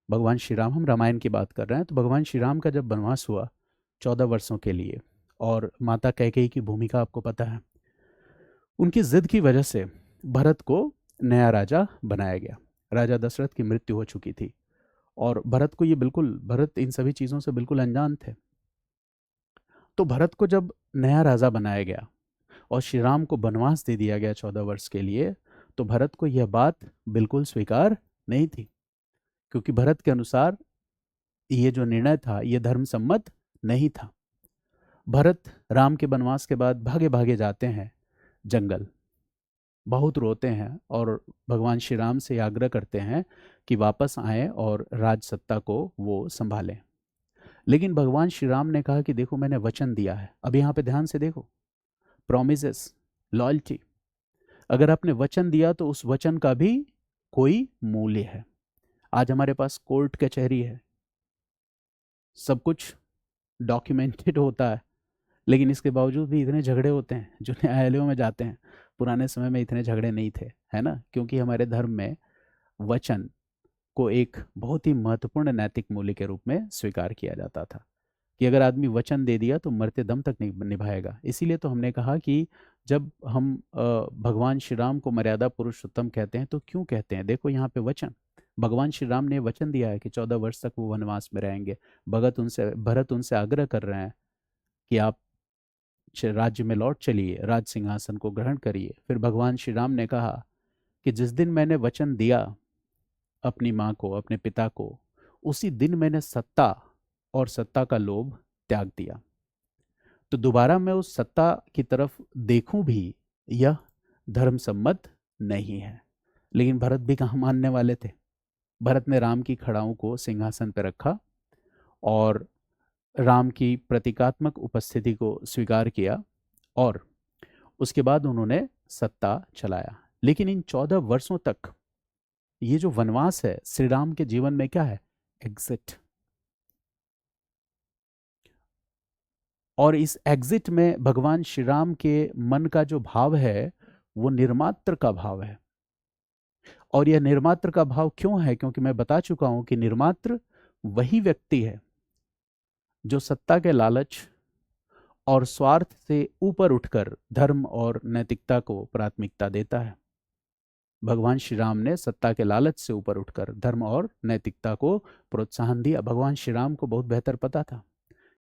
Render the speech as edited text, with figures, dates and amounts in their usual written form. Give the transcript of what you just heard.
भगवान श्री राम, हम रामायण की बात कर रहे हैं, तो भगवान श्री राम का जब वनवास हुआ 14 वर्षों के लिए, और माता कैकेयी की भूमिका आपको पता है, उनकी जिद की वजह से भरत को नया राजा बनाया गया। राजा दशरथ की मृत्यु हो चुकी थी और भरत को ये बिल्कुल, भरत इन सभी चीज़ों से बिल्कुल अनजान थे। तो भरत को जब नया राजा बनाया गया और श्री राम को वनवास दे दिया गया 14 वर्ष के लिए, तो भरत को यह बात बिल्कुल स्वीकार नहीं थी, क्योंकि भरत के अनुसार ये जो निर्णय था ये धर्म सम्मत नहीं था। भरत राम के वनवास के बाद भागे भागे जाते हैं जंगल, बहुत रोते हैं और भगवान श्री राम से आग्रह करते हैं कि वापस आएं और राज सत्ता को वो संभालें। लेकिन भगवान श्री राम ने कहा कि देखो, मैंने वचन दिया है। अब यहाँ पे ध्यान से देखो, प्रोमिसेस, लॉयल्टी। अगर आपने वचन दिया तो उस वचन का भी कोई मूल्य है। आज हमारे पास कोर्ट कचहरी है, सब कुछ डॉक्यूमेंटेड होता है, लेकिन इसके बावजूद भी इतने झगड़े होते हैं जो न्यायालयों में जाते हैं। पुराने समय में इतने झगड़े नहीं थे, है ना, क्योंकि हमारे धर्म में वचन को एक बहुत ही महत्वपूर्ण नैतिक मूल्य के रूप में स्वीकार किया जाता था कि अगर आदमी वचन दे दिया तो मरते दम तक निभाएगा। इसीलिए तो हमने कहा कि जब हम भगवान श्री राम को मर्यादा पुरुषोत्तम कहते हैं तो क्यों कहते हैं, देखो यहाँ पे वचन, भगवान श्री राम ने वचन दिया है कि 14 वर्ष तक वो वनवास में रहेंगे। भरत उनसे आग्रह कर रहे हैं कि आप राज्य में लौट चलिए, राज सिंहासन को ग्रहण करिए। फिर भगवान श्री राम ने कहा कि जिस दिन मैंने वचन दिया अपनी माँ को, अपने पिता को, उसी दिन मैंने सत्ता और सत्ता का लोभ त्याग दिया। तो दोबारा मैं उस सत्ता की तरफ देखूं भी, यह धर्म सम्मत नहीं है। लेकिन भरत भी कहाँ मानने वाले थे। भरत ने राम की खड़ाओं को सिंहासन पर रखा और राम की प्रतीकात्मक उपस्थिति को स्वीकार किया और उसके बाद उन्होंने सत्ता चलाया। लेकिन इन 14 वर्षों तक ये जो वनवास है श्री राम के जीवन में क्या है, एग्जिट। और इस एग्जिट में भगवान श्री राम के मन का जो भाव है वो निर्मात्र का भाव है। और यह निर्मात्र का भाव क्यों है, क्योंकि मैं बता चुका हूं कि निर्मात्र वही व्यक्ति है जो सत्ता के लालच और स्वार्थ से ऊपर उठकर धर्म और नैतिकता को प्राथमिकता देता है। भगवान श्री राम ने सत्ता के लालच से ऊपर उठकर धर्म और नैतिकता को प्रोत्साहन दिया। भगवान श्री राम को बहुत बेहतर पता था